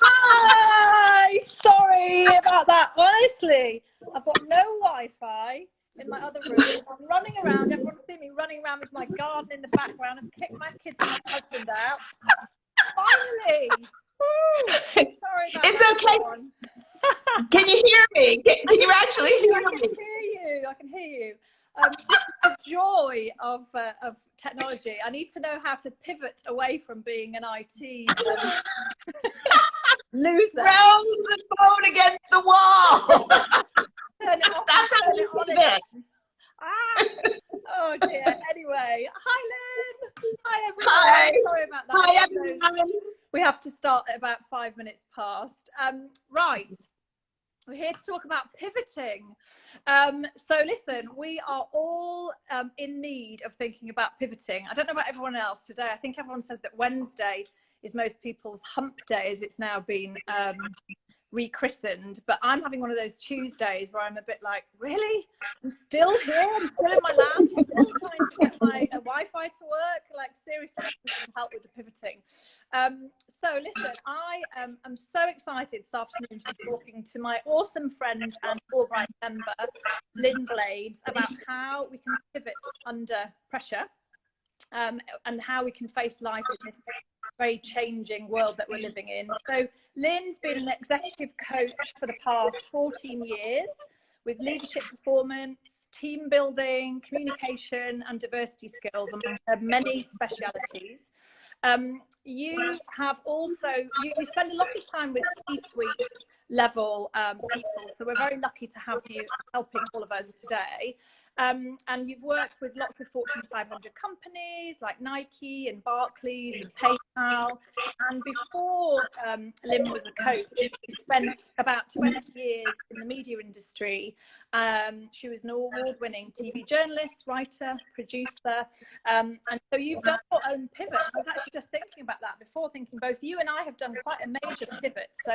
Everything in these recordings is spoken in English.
Hi! Sorry about that. Honestly, I've got no Wi-Fi in my other room. I'm running around. Everyone's seen me running around with my garden in the background and kicked my kids and my husband out. Finally! Woo! Sorry about it's that, okay. everyone. Can you hear me? Can you actually hear I me? can hear you. I can hear you. This is the joy of technology. I need to know how to pivot away from being an IT loser. Throw the phone against the wall. Turn it off. That's how Turn you it on pivot. again. Ah. Oh dear. Anyway, hi Lynn. Hi everyone. Hi. Sorry about that. Hi everyone. We have to start at about 5 minutes past. Right. We're here to talk about pivoting. So listen, we are all in need of thinking about pivoting. I don't know about everyone else today. I think everyone says that Wednesday is most people's hump day, as it's now been rechristened, but I'm having one of those Tuesdays where I'm a bit like, really? I'm still here? I'm still in my lab, still trying to get my Wi-Fi to work? Like, seriously, some help with the pivoting. So listen, I am so excited this afternoon to be talking to my awesome friend and AllBright member, Lynn Blades, about how we can pivot under pressure. And how we can face life in this very changing world that we're living in. So Lynn's been an executive coach for the past 14 years with leadership performance, team building, communication and diversity skills among her many specialities. You have also, you spend a lot of time with C-suite level people, so we're very lucky to have you helping all of us today. And you've worked with lots of Fortune 500 companies like Nike and Barclays and PayPal. And before Lynn was a coach, she spent about 20 years in the media industry. She was an award-winning TV journalist, writer, producer. And so you've done your own pivot. I was actually just thinking about that before, thinking both you and I have done quite a major pivot. So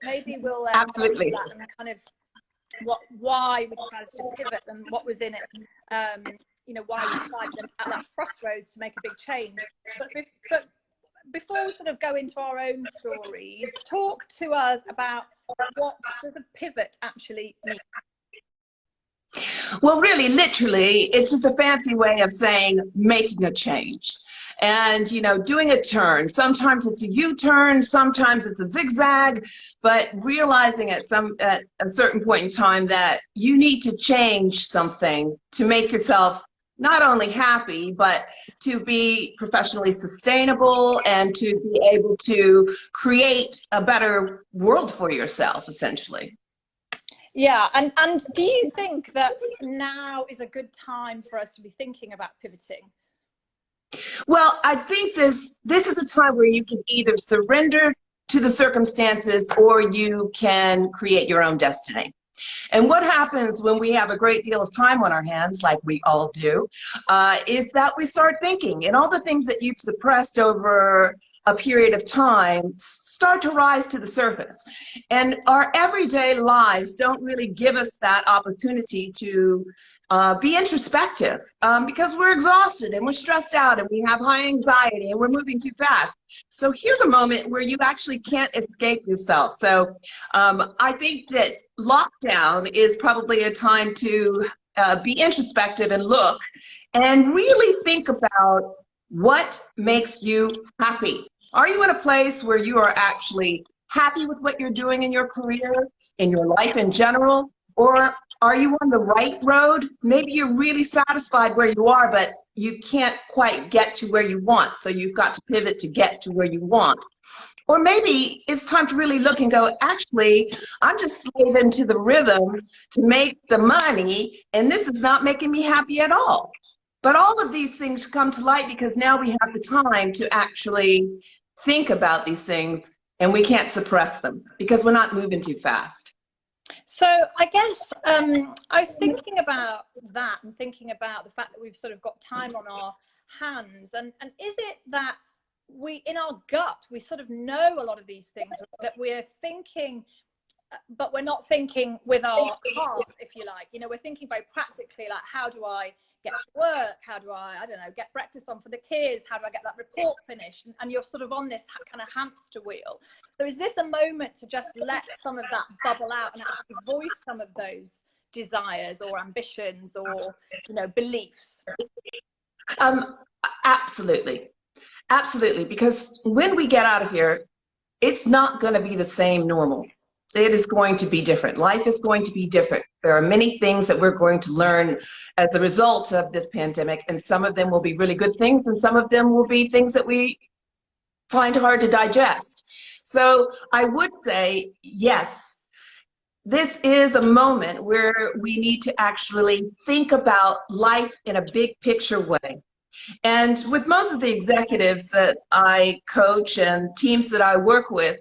maybe we'll Absolutely. that and kind of why we decided to pivot and what was in it, you know, why we decided at that crossroads to make a big change. But before we sort of go into our own stories, talk to us about what does a pivot actually mean? Well, really, literally, it's just a fancy way of saying making a change. And, you know, doing a turn. Sometimes it's a U-turn, sometimes it's a zigzag, but realizing at a certain point in time that you need to change something to make yourself not only happy, but to be professionally sustainable and to be able to create a better world for yourself, essentially. Yeah, and do you think that now is a good time for us to be thinking about pivoting? Well, I think this is a time where you can either surrender to the circumstances or you can create your own destiny. And what happens when we have a great deal of time on our hands, like we all do, is that we start thinking, and all the things that you've suppressed over a period of time start to rise to the surface. And our everyday lives don't really give us that opportunity to be introspective because we're exhausted and we're stressed out and we have high anxiety and we're moving too fast. So here's a moment where you actually can't escape yourself. So I think that lockdown is probably a time to be introspective and look and really think about what makes you happy. Are you in a place where you are actually happy with what you're doing in your career, in your life in general? Or are you on the right road? Maybe you're really satisfied where you are, but you can't quite get to where you want. So you've got to pivot to get to where you want. Or maybe it's time to really look and go, actually, I'm just slaving to the rhythm to make the money, and this is not making me happy at all. But all of these things come to light because now we have the time to actually think about these things, and we can't suppress them because we're not moving too fast. So I guess I was thinking about that and thinking about the fact that we've sort of got time on our hands, and is it that we, in our gut, we sort of know a lot of these things that we're thinking, but we're not thinking with our heart, if you like. You know, we're thinking very practically, like, how do I get to work? How do I don't know, get breakfast on for the kids? How do I get that report finished? And you're sort of on this kind of hamster wheel. So is this a moment to just let some of that bubble out and actually voice some of those desires or ambitions or, you know, beliefs? Absolutely. Absolutely. Because when we get out of here, it's not going to be the same normal. It is going to be different. Life is going to be different. There are many things that we're going to learn as a result of this pandemic, and some of them will be really good things, and some of them will be things that we find hard to digest. So I would say, yes, this is a moment where we need to actually think about life in a big picture way. And with most of the executives that I coach and teams that I work with,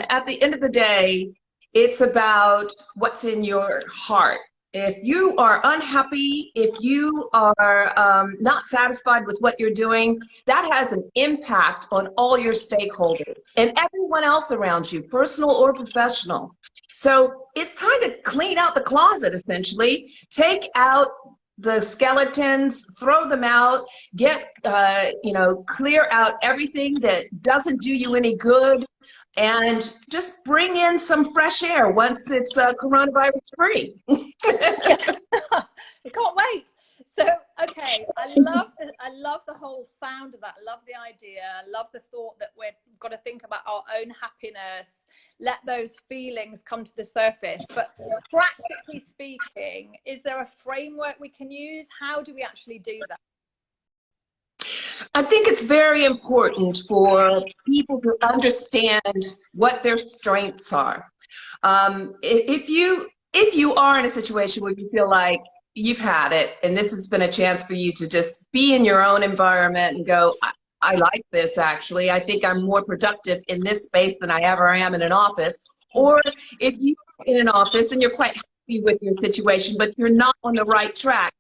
at the end of the day, it's about what's in your heart. If you are unhappy, if you are not satisfied with what you're doing, that has an impact on all your stakeholders and everyone else around you, personal or professional. So it's time to clean out the closet, essentially. Take out the skeletons, throw them out, get, you know, clear out everything that doesn't do you any good, and just bring in some fresh air once it's coronavirus free. I can't wait. So, okay, I love the whole sound of that. I love the idea. I love the thought that we've got to think about our own happiness, let those feelings come to the surface. But practically speaking, is there a framework we can use? How do we actually do that? I think it's very important for people to understand what their strengths are. If you are in a situation where you feel like you've had it and this has been a chance for you to just be in your own environment and go, I like this actually, I think I'm more productive in this space than I ever am in an office. Or if you're in an office and you're quite happy with your situation, but you're not on the right track,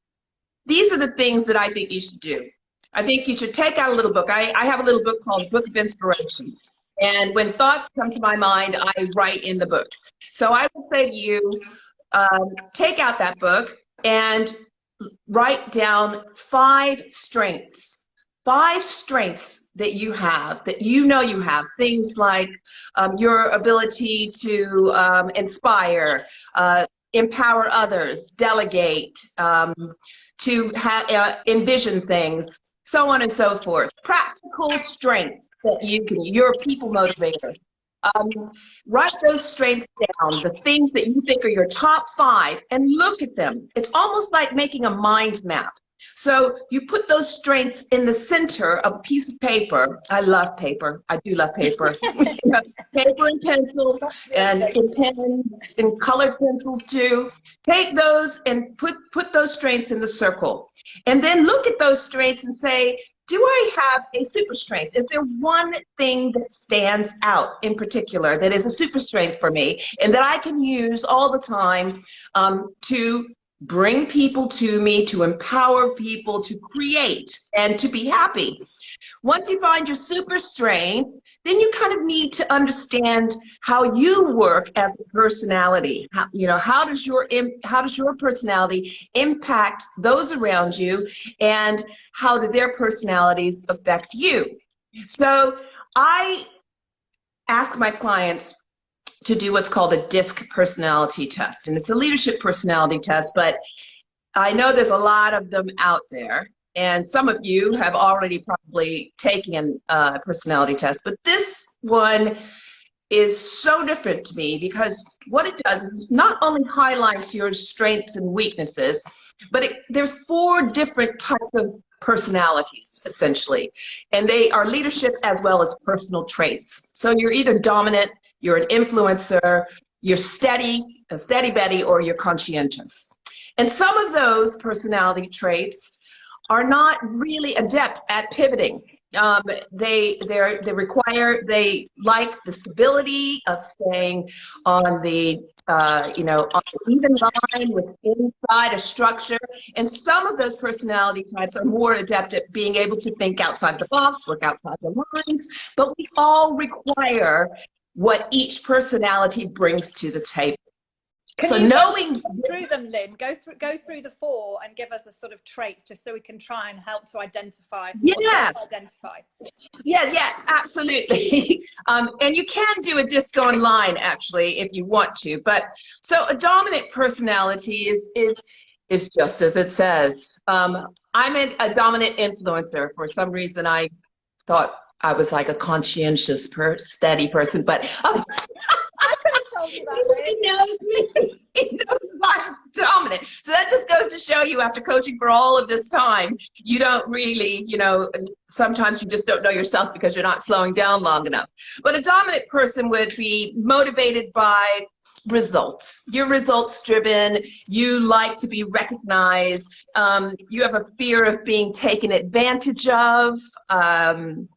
these are the things that I think you should do. I think you should take out a little book. I have a little book called Book of Inspirations. And when thoughts come to my mind, I write in the book. So I would say to you, take out that book and write down 5 strengths. 5 strengths that you have, that you know you have. Things like your ability to inspire, empower others, delegate, to envision things, so on and so forth. Practical strengths that you can, you're a people motivator. Write those strengths down, the things that you think are your top 5, and look at them. It's almost like making a mind map. So you put those strengths in the center of a piece of paper. I love paper. I do love paper. Paper and pencils and pens and colored pencils too. Take those and put those strengths in the circle. And then look at those strengths and say, do I have a super strength? Is there one thing that stands out in particular that is a super strength for me and that I can use all the time to bring people to me, to empower people, to create, and to be happy? Once you find your super strength, then you kind of need to understand how you work as a personality. How does your personality impact those around you, and how do their personalities affect you? So I ask my clients to do what's called a DISC personality test. And it's a leadership personality test, but I know there's a lot of them out there. And some of you have already probably taken a personality test, but this one is so different to me because what it does is not only highlights your strengths and weaknesses, but there's 4 different types of personalities, essentially. And they are leadership as well as personal traits. So you're either dominant, you're an influencer, you're steady, a steady Betty, or you're conscientious. And some of those personality traits are not really adept at pivoting. They like the stability of staying on the on the even line with inside a structure. And some of those personality types are more adept at being able to think outside the box, work outside the lines. But we all require what each personality brings to the table. Can So you knowing go through them, Lynn? Go through the 4 and give us the sort of traits, just so we can try and help to identify or self-identify. Yeah, absolutely. And you can do a disc online, actually, if you want to. But so a dominant personality is just as it says. I'm a dominant influencer. For some reason, I thought I was like a conscientious, steady person, but I could have told you that. he knows me. He knows I'm dominant. So that just goes to show you, after coaching for all of this time, you don't really, sometimes you just don't know yourself because you're not slowing down long enough. But a dominant person would be motivated by results. You're results driven. You like to be recognized. You have a fear of being taken advantage of. When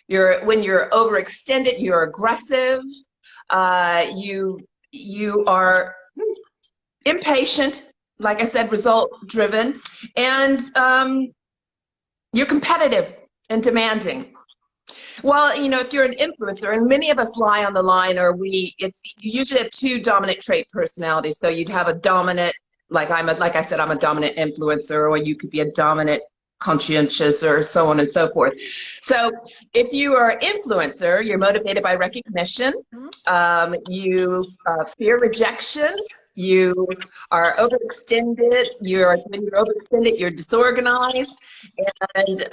you're overextended, you're aggressive. You are impatient, like I said, result driven, and you're competitive and demanding. Well, if you're an influencer, and many of us lie on the line, you usually have 2 dominant trait personalities. So you'd have a dominant, like I said, I'm a dominant influencer, or you could be a dominant conscientious, or so on and so forth. So if you are an influencer, you're motivated by recognition. You fear rejection. You are overextended. When you're overextended, you're disorganized. And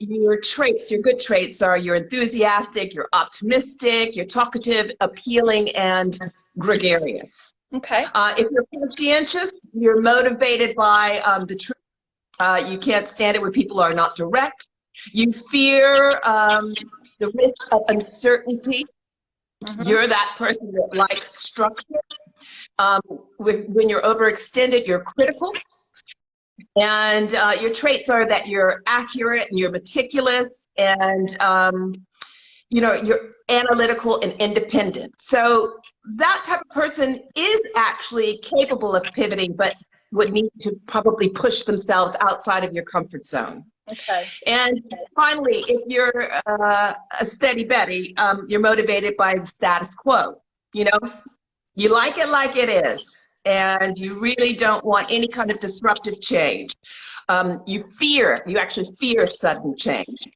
your good traits are you're enthusiastic, you're optimistic, you're talkative, appealing, and gregarious. Okay. If you're conscientious, you're motivated by the truth. You can't stand it when people are not direct. You fear the risk of uncertainty. You're that person that likes structure. When you're overextended, you're critical. And your traits are that you're accurate and you're meticulous, and you're analytical and independent. So that type of person is actually capable of pivoting, but would need to probably push themselves outside of your comfort zone. Okay. And finally, if you're a steady Betty, you're motivated by the status quo. You like it like it is, and you really don't want any kind of disruptive change. You actually fear sudden change.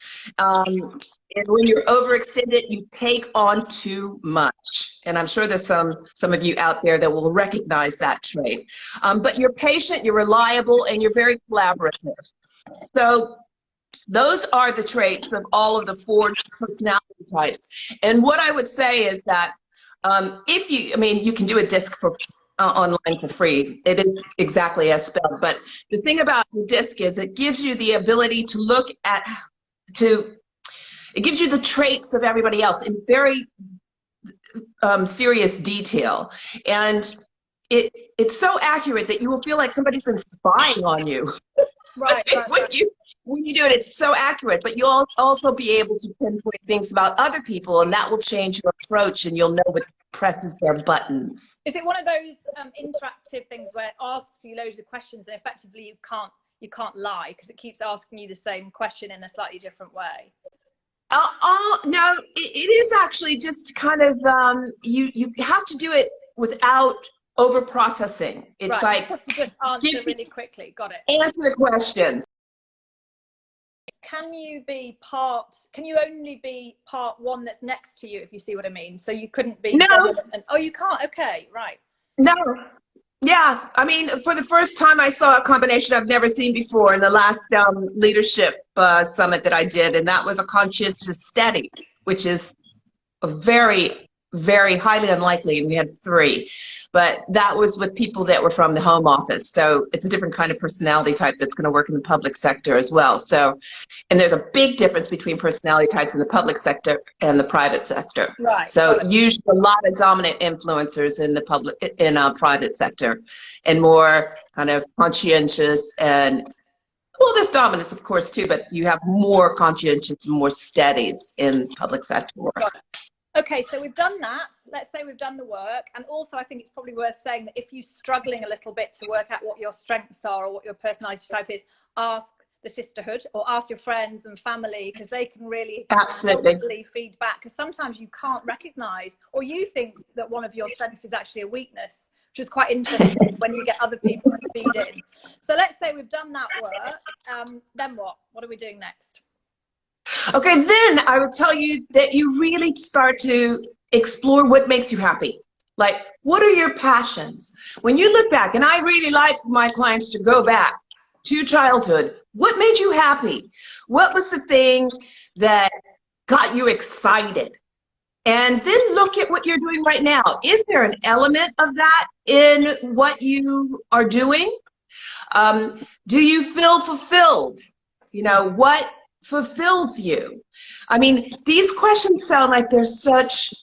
And when you're overextended, you take on too much. And I'm sure there's some of you out there that will recognize that trait. But you're patient, you're reliable, and you're very collaborative. So those are the traits of all of the 4 personality types. And what I would say is that you can do a disc online for free. It is exactly as spelled. But the thing about the disc is it gives you the ability to look at, it gives you the traits of everybody else in very serious detail. And it's so accurate that you will feel like somebody's been spying on you. Right. When you do it, it's so accurate, but you'll also be able to pinpoint things about other people, and that will change your approach, and you'll know what presses their buttons. Is it one of those interactive things where it asks you loads of questions and effectively you can't lie because it keeps asking you the same question in a slightly different way? No, it is actually just kind of, you have to do it without over processing. It's right. like, You have to just answer really quickly. Got it. Answer the questions. Can you only be part 1 that's next to you, if you see what I mean? So you couldn't be. No. Oh, you can't. Okay, right. No. Yeah, I mean, for the first time, I saw a combination I've never seen before in the last leadership summit that I did, and that was a conscientious steady, which is a very, very highly unlikely, and we had 3. But that was with people that were from the home office, so it's a different kind of personality type that's going to work in the public sector as well. So, and there's a big difference between personality types in the public sector and the private sector. Right. So usually a lot of dominant influencers in the private sector, and more kind of conscientious and, well, there's dominance, of course, too, but you have more conscientious and more steadies in public sector work. Okay, so we've done that. Let's say we've done the work. And also, I think it's probably worth saying that if you're struggling a little bit to work out what your strengths are or what your personality type is, ask the sisterhood or ask your friends and family, because they can really absolutely feedback. Because sometimes you can't recognize, or you think that one of your strengths is actually a weakness, which is quite interesting when you get other people to feed in. So let's say we've done that work. Then what? What are we doing next? Okay, then I would tell you that you really start to explore what makes you happy. Like, what are your passions? When you look back, and I really like my clients to go back to childhood, what made you happy? What was the thing that got you excited? And then look at what you're doing right now. Is there an element of that in what you are doing? Do you feel fulfilled? You know, what fulfills you? I mean, these questions sound like they're such,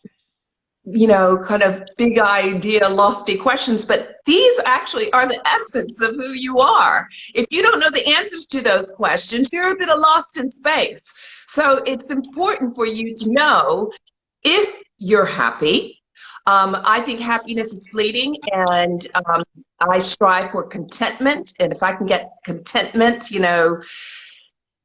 you know, kind of big idea, lofty questions, but these actually are the essence of who you are. If you don't know the answers to those questions, you're a bit of lost in space. So it's important for you to know if you're happy. I think happiness is fleeting, and I strive for contentment. And if I can get contentment, you know,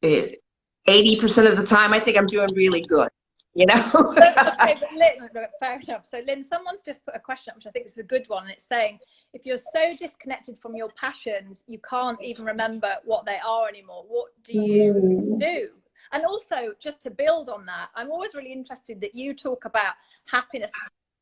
80% of the time, I think I'm doing really good. You know? Okay, but Lynn, fair enough. So Lynn, someone's just put a question up, which I think is a good one. And it's saying, if you're so disconnected from your passions, you can't even remember what they are anymore. What do you do? And also, just to build on that, I'm always really interested that you talk about happiness.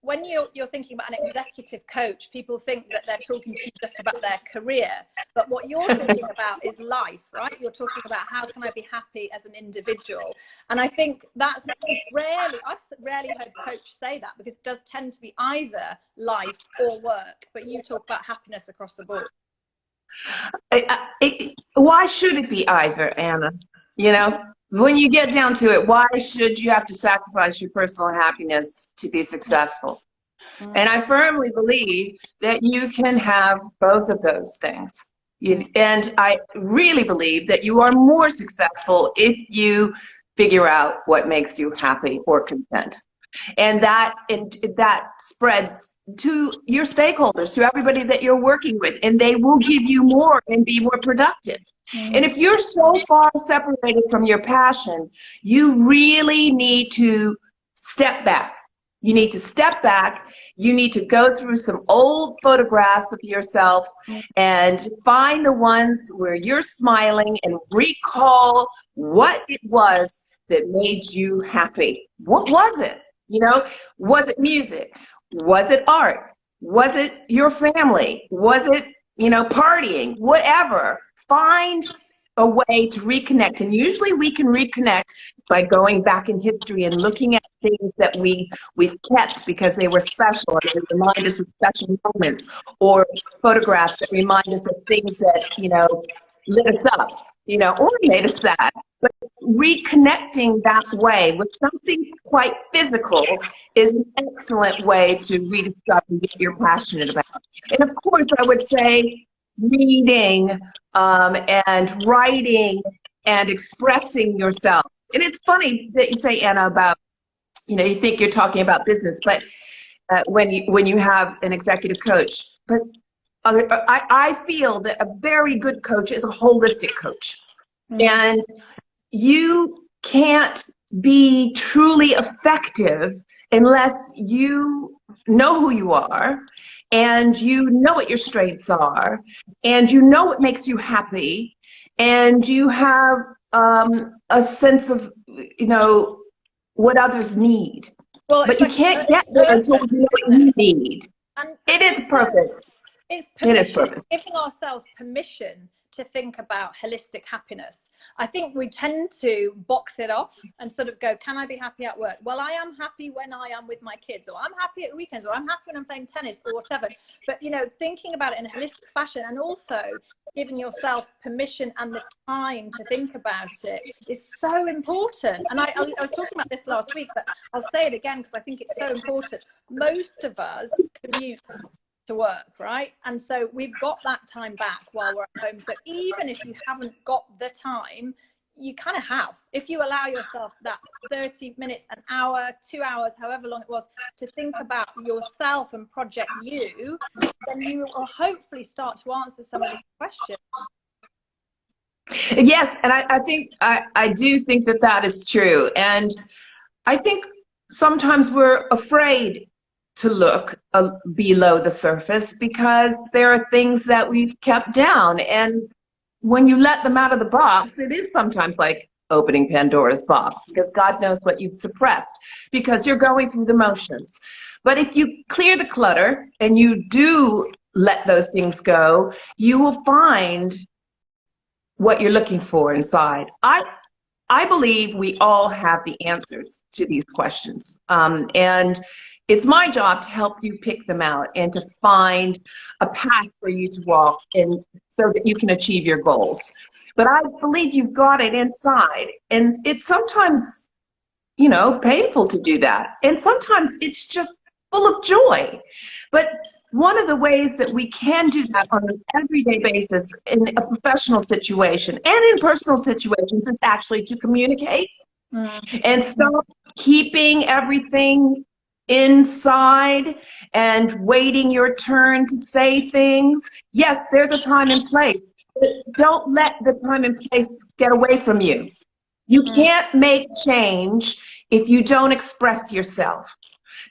When you're thinking about an executive coach, people think that they're talking to you just about their career. But what you're talking about is life, right? You're talking about how can I be happy as an individual. And I think that's I've rarely heard a coach say that, because it does tend to be either life or work. But you talk about happiness across the board. Why should it be either, Anna? You know? When you get down to it, why should you have to sacrifice your personal happiness to be successful? And I firmly believe that you can have both of those things. And I really believe that you are more successful if you figure out what makes you happy or content. And that spreads to your stakeholders, to everybody that you're working with, and they will give you more and be more productive. And if you're so far separated from your passion, you really need to step back. You need to step back. You need to go through some old photographs of yourself and find the ones where you're smiling and recall what it was that made you happy. What was it? You know, was it music? Was it art? Was it your family? Was it, you know, partying? Whatever. Find a way to reconnect. And usually we can reconnect by going back in history and looking at things that we've kept because they were special and they remind us of special moments, or photographs that remind us of things that, you know, lit us up, you know, or made us sad. But reconnecting that way with something quite physical is an excellent way to rediscover what you're passionate about. And of course, I would say reading and writing and expressing yourself. And it's funny that you say, Anna, about, you know, you think you're talking about business, but when you have an executive coach. But I feel that a very good coach is a holistic coach. And you can't be truly effective unless you know who you are, and you know what your strengths are, and you know what makes you happy, and you have a sense of, you know, what others need. Well, but you can't get there until you know what you need. And it is purpose. It's permission, it is purpose. Giving ourselves permission to think about holistic happiness. I think we tend to box it off and sort of go, can I be happy at work? Well, I am happy when I am with my kids, or I'm happy at the weekends, or I'm happy when I'm playing tennis, or whatever. But, you know, thinking about it in a holistic fashion, and also giving yourself permission and the time to think about it is so important. And I was talking about this last week, but I'll say it again because I think it's so important. Most of us commute to work, right? And so we've got that time back while we're at home. So even if you haven't got the time, you kind of have. If you allow yourself that 30 minutes, an hour, 2 hours, however long it was, to think about yourself and project you, then you will hopefully start to answer some of these questions. Yes, and I do think that is true. And I think sometimes we're afraid to look below the surface because there are things that we've kept down. And when you let them out of the box, it is sometimes like opening Pandora's box because God knows what you've suppressed because you're going through the motions. But if you clear the clutter and you do let those things go, you will find what you're looking for inside. I believe we all have the answers to these questions. And it's my job to help you pick them out and to find a path for you to walk in so that you can achieve your goals. But I believe you've got it inside. And it's sometimes, you know, painful to do that. And sometimes it's just full of joy. But one of the ways that we can do that on an everyday basis in a professional situation and in personal situations is actually to communicate and stop keeping everything inside and waiting your turn to say things. Yes, there's a time and place, but don't let the time and place get away from you. You can't make change if you don't express yourself.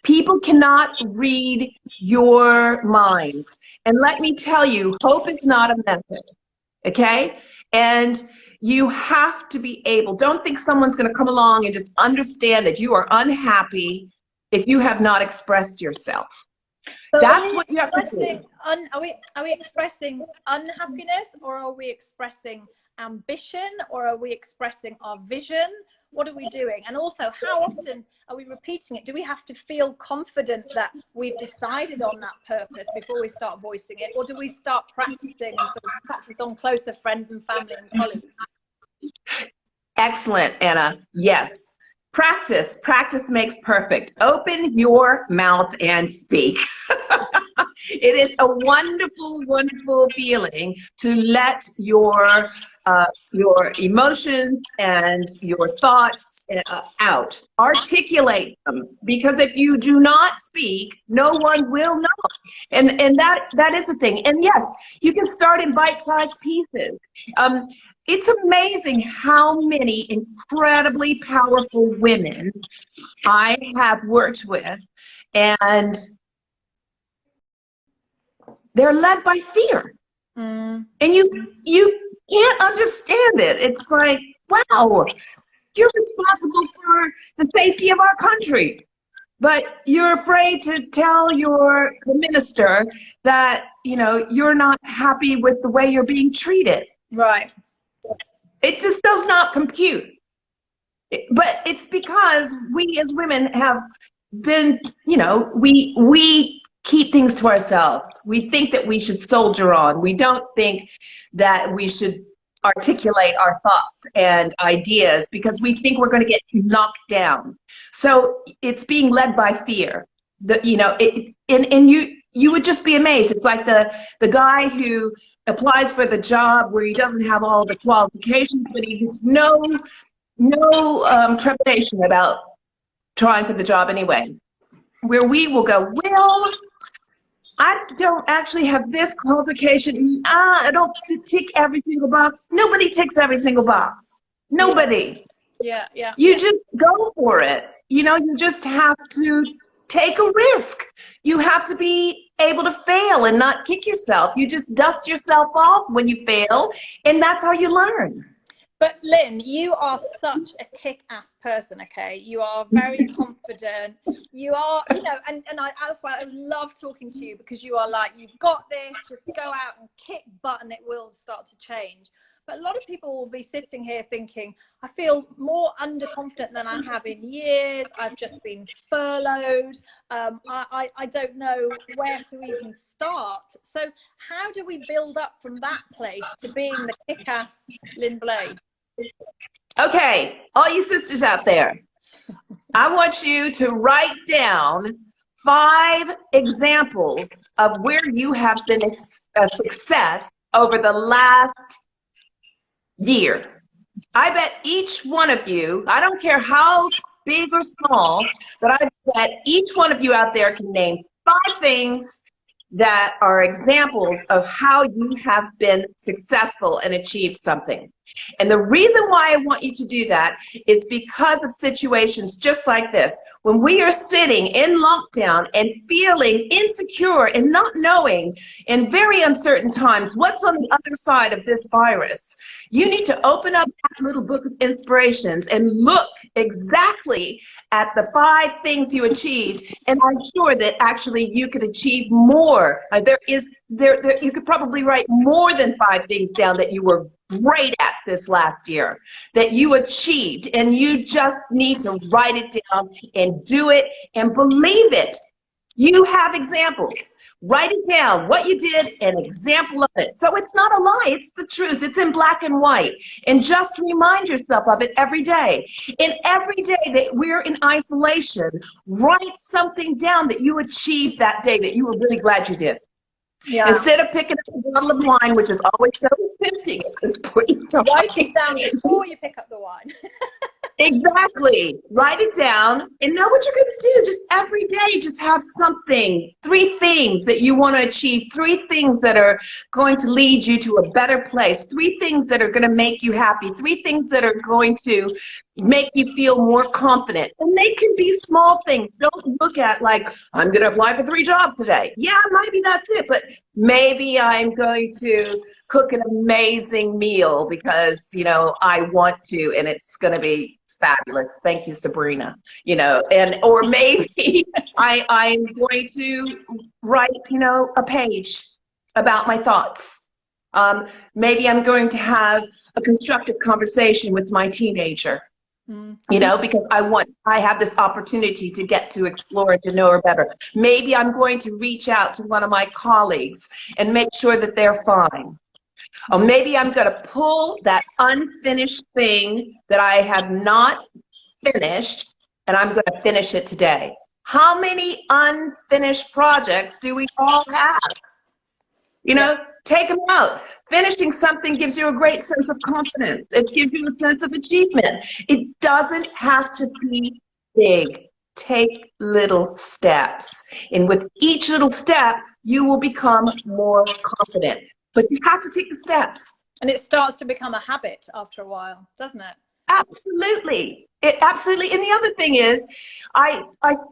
People cannot read your minds. And let me tell you, hope is not a method, okay? And you have to be able, don't think someone's going to come along and just understand that you are unhappy if you have not expressed yourself. So that's what you have to do. Are we expressing unhappiness, or are we expressing ambition, or are we expressing our vision? What are we doing? And also, how often are we repeating it? Do we have to feel confident that we've decided on that purpose before we start voicing it? Or do we start practicing and sort of practice on closer friends and family and colleagues? Excellent, Anna. Yes. Practice makes perfect. Open your mouth and speak. It is a wonderful, wonderful feeling to let your emotions and your thoughts out. Articulate them, because if you do not speak, no one will know. And that is the thing. And yes, you can start in bite-sized pieces. It's amazing how many incredibly powerful women I have worked with, and they're led by fear. And you can't understand it. It's like, wow, you're responsible for the safety of our country, but you're afraid to tell the minister that, you know, you're not happy with the way you're being treated. Right. It just does not compute. But it's because we as women have been, you know, we keep things to ourselves. We think that we should soldier on. We don't think that we should articulate our thoughts and ideas because we think we're going to get knocked down. So it's being led by fear. You know, and you would just be amazed. It's like the guy who applies for the job where he doesn't have all the qualifications, but he has no trepidation about trying for the job anyway. Where we will go, well, I don't actually have this qualification. I don't tick every single box. Nobody ticks every single box. Nobody. Yeah. You just go for it. You know, you just have to take a risk. You have to be able to fail and not kick yourself. You just dust yourself off when you fail, and that's how you learn. But Lynn, you are such a kick-ass person, okay? You are very confident. You are, you know, and that's why I love talking to you, because you are like, you've got this, just go out and kick butt and it will start to change. But a lot of people will be sitting here thinking, I feel more underconfident than I have in years. I've just been furloughed. I don't know where to even start. So how do we build up from that place to being the kick-ass Lynn Blade? Okay, all you sisters out there, I want you to write down 5 examples of where you have been a success over the last year. I bet each one of you, I don't care how big or small, but I bet each one of you out there can name 5 things that are examples of how you have been successful and achieved something. And the reason why I want you to do that is because of situations just like this. When we are sitting in lockdown and feeling insecure and not knowing in very uncertain times what's on the other side of this virus, you need to open up that little book of inspirations and look exactly at the 5 things you achieved, and I'm sure that actually you could achieve more. You could probably write more than 5 things down that you were great at this last year, that you achieved, and you just need to write it down and do it and believe it. You have examples. Write it down, what you did, an example of it. So it's not a lie, it's the truth. It's in black and white. And just remind yourself of it every day. And every day that we're in isolation, write something down that you achieved that day that you were really glad you did. Yeah. Instead of picking up a bottle of wine, which is always so tempting at this point in time. Write it down before you pick up the wine. Exactly. Write it down and know what you're going to do. Just every day, just have something, 3 things that you want to achieve, 3 things that are going to lead you to a better place, 3 things that are going to make you happy, 3 things that are going to make you feel more confident. And they can be small things. Don't look at like, I'm going to apply for 3 jobs today. Yeah, maybe that's it, but maybe I'm going to cook an amazing meal because, you know, I want to, and it's going to be fabulous. Thank you, Sabrina. You know, or maybe I'm going to write, you know, a page about my thoughts. Maybe I'm going to have a constructive conversation with my teenager. You know, because I have this opportunity to get to explore and to know her better. Maybe I'm going to reach out to one of my colleagues and make sure that they're fine. Or maybe I'm going to pull that unfinished thing that I have not finished, and I'm going to finish it today. How many unfinished projects do we all have? You know, take them out. Finishing something gives you a great sense of confidence. It gives you a sense of achievement. It doesn't have to be big. Take little steps. And with each little step, you will become more confident. But you have to take the steps. And it starts to become a habit after a while, doesn't it? Absolutely. Absolutely. And the other thing is, I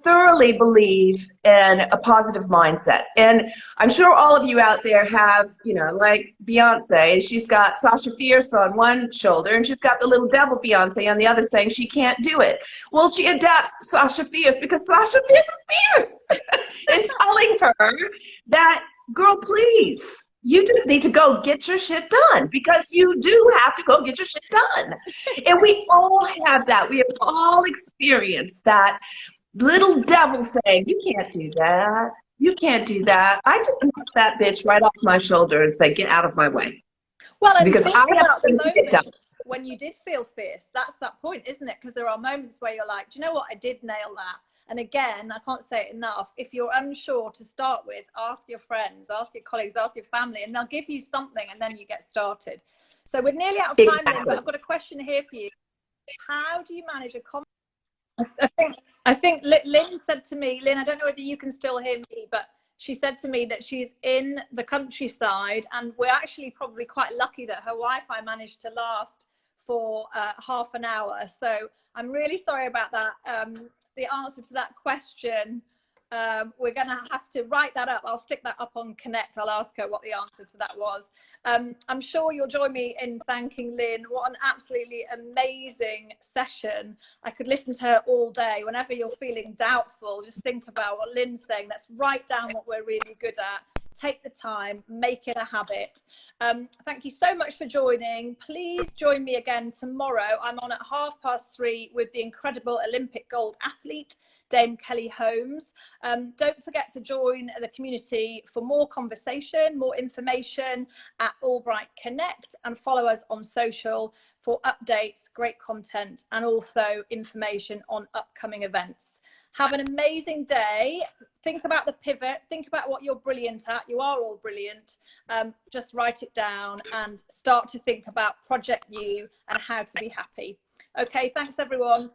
thoroughly believe in a positive mindset. And I'm sure all of you out there have, you know, like Beyonce, she's got Sasha Fierce on one shoulder and she's got the little devil Beyonce on the other saying she can't do it. Well, she adapts Sasha Fierce because Sasha Fierce is fierce and telling her that, girl, please. You just need to go get your shit done because you do have to go get your shit done. And we all have that. We have all experienced that little devil saying, you can't do that. You can't do that. I just knocked that bitch right off my shoulder and say, get out of my way. Well, and because I have the moment when you did feel fierce, that's that point, isn't it? Because there are moments where you're like, do you know what? I did nail that. And again, I can't say it enough, if you're unsure to start with, ask your friends, ask your colleagues, ask your family, and they'll give you something and then you get started. So we're nearly out of time, Lynn, but I've got a question here for you. How do you manage a I think Lynn said to me, Lynn, I don't know whether you can still hear me, but she said to me that she's in the countryside and we're actually probably quite lucky that her Wi-Fi managed to last for half an hour. So I'm really sorry about that. The answer to that question, we're going to have to write that up. I'll stick that up on Connect. I'll ask her what the answer to that was. I'm sure you'll join me in thanking Lynn. What an absolutely amazing session. I could listen to her all day. Whenever you're feeling doubtful, just think about what Lynn's saying. Let's write down what we're really good at. Take the time, make it a habit. Thank you so much for joining. Please join me again tomorrow. I'm on at 3:30 with the incredible Olympic gold athlete, Dame Kelly Holmes. Don't forget to join the community for more conversation, more information at AllBright Connect, and follow us on social for updates, great content, and also information on upcoming events. Have an amazing day. Think about the pivot. Think about what you're brilliant at. You are all brilliant. Just write it down and start to think about Project You and how to be happy. Okay, thanks everyone.